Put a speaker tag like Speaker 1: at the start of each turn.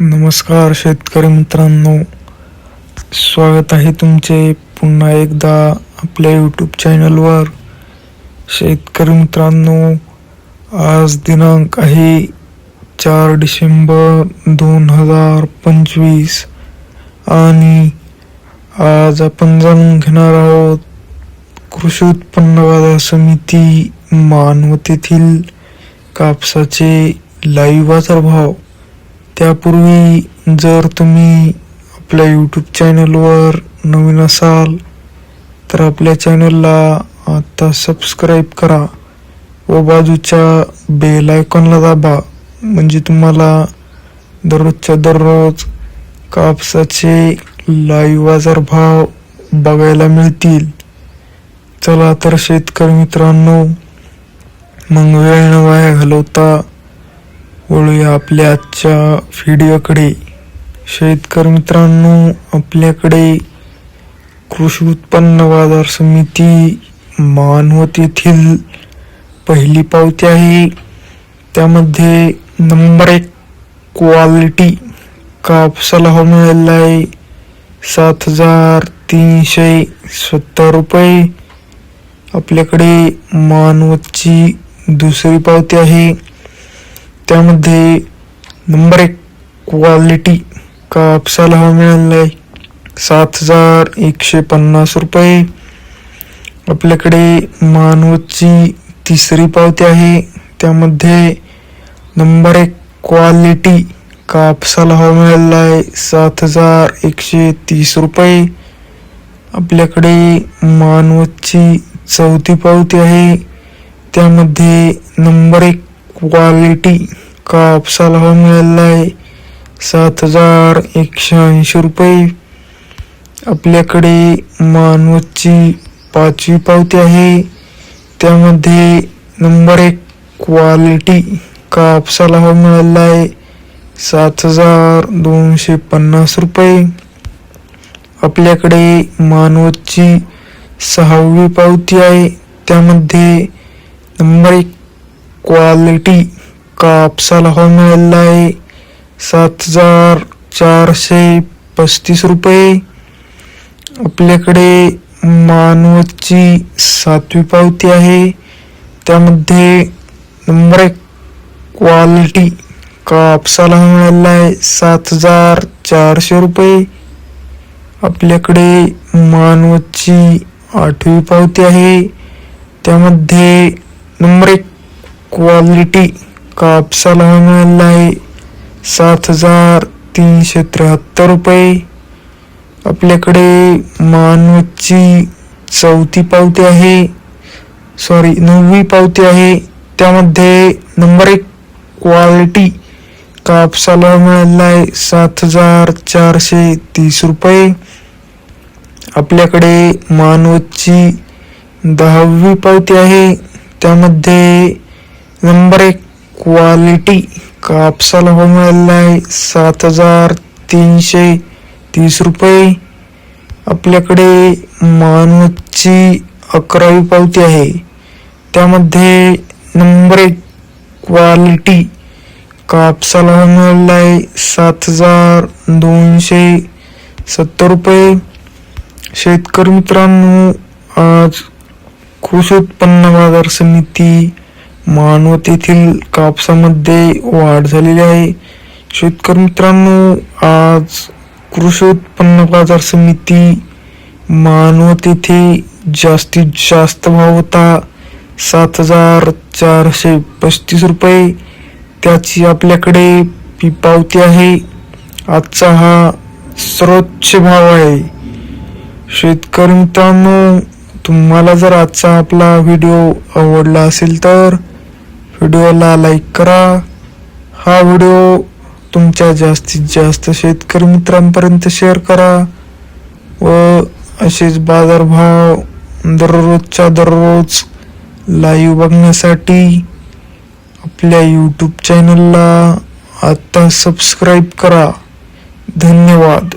Speaker 1: नमस्कार शेतकरी मित्रांनो, स्वागत आहे तुमचे पुन्हा एकदा आपल्या यूट्यूब चॅनलवर. शेतकरी मित्रांनो, आज दिनांक आहे 4 डिसेंबर 2025 आणि आज आपण जाणून घेणार आहोत कृषी उत्पन्न बाजार समिती मानवत येथील कापसाचे लाईव्ह बाजारभाव. त्यापूर्वी जर तुम्ही आपल्या यूट्यूब चॅनलवर नवीन असाल तर आपल्या चॅनलला आता सबस्क्राईब करा व बाजूच्या बेल आयकॉनला दाबा, म्हणजे तुम्हाला दररोजच्या दररोज कापसाचे लाईव्ह बाजारभाव बघायला मिळतील. चला तर शेतकरी मित्रांनो, मग वेळ न वाया घालवता वळूया आपल्या आजच्या व्हिडिओकडे. शेतकरी मित्रांनो, आपल्याकडे कृषी उत्पन्न बाजार समिती मानवत येथील पहिली पावती आहे. त्यामध्ये नंबर 1 क्वालिटी कापसाला भाव मिळालेला आहे 7,370 रुपये. आपल्याकडे मानवतची दुसरी पावती आहे. त्यामध्ये नंबर 1 क्वालिटी कापसाला भाव मिळालेला आहे 7,150 रुपये. आपल्याकडे मानवतची तिसरी पावती आहे. त्यामध्ये नंबर 1 क्वालिटी कापसाला भाव मिळालेला आहे 7,130 रुपये. आपल्याकडे मानवतची चौथी पावती आहे. त्यामध्ये नंबर 1 क्वालिटी कापसाला भाव मिळालेला आहे 7,180 रुपये. आपल्याकडे मानवतची पाचवी पावती आहे. त्यामध्ये नंबर 1 क्वालिटी कापसाला भाव मिळालेला आहे 7,250 रुपये. आपल्याकडे मानवतची सहावी पावती आहे. त्यामध्ये नंबर 1 क्वालिटी कापसाला भाव मिळालेला आहे 7,435 रुपये. आपल्याकडे मानवतची सातवी पावती आहे. त्यामध्ये नंबर 1 क्वालिटी कापसाला भाव मिळालेला आहे 7,400 रुपये. आपल्याकडे मानवतची आठवी पावती आहे. त्यामध्ये नंबर 1 क्वालिटी कापसाला भाव मिळालेला आहे 7,373 रुपये. आपल्याकडे मानवतची नववी पावती आहे. त्यामध्ये नंबर 1 क्वालिटी कापसाला भाव मिळालेला आहे 7,430 रुपये. आपल्याकडे मानवतची 10वी पावती आहे. त्यामध्ये नंबर 1 क्वालिटी कापसाला भाव मिळालेला आहे 7,330 रुपये. आपल्याकडे मानवतची 11वी पावती आहे. त्यामध्ये नंबर 1 क्वालिटी कापसाला भाव मिळालेला आहे 7,270 रुपये. शेतकरी मित्रांनो, आज कृषी उत्पन्न बाजार समिती मानवत येथील कापसामध्ये वाढ झालेली आहे. शेतकरी मित्रांनो, आज कृषी उत्पन्न बाजार समिती मानवत येथे जास्तीत जास्त भाव होता 7,435 रुपये. त्याची आपल्याकडे पावती आहे. आजचा हा सर्वोच्च भाव आहे. शेतकरी मित्रांनो, तुम्हाला जर आजचा आपला व्हिडिओ आवडला असेल तर व्हिडिओला लाईक करा. हा व्हिडिओ तुमच्या जास्तीत जास्त शेतकरी मित्रांपर्यंत शेअर करा व असेच बाजारभाव दररोजच्या दररोज लाईव्ह बघण्यासाठी आपल्या यूट्यूब चॅनलला आता सबस्क्राईब करा. धन्यवाद.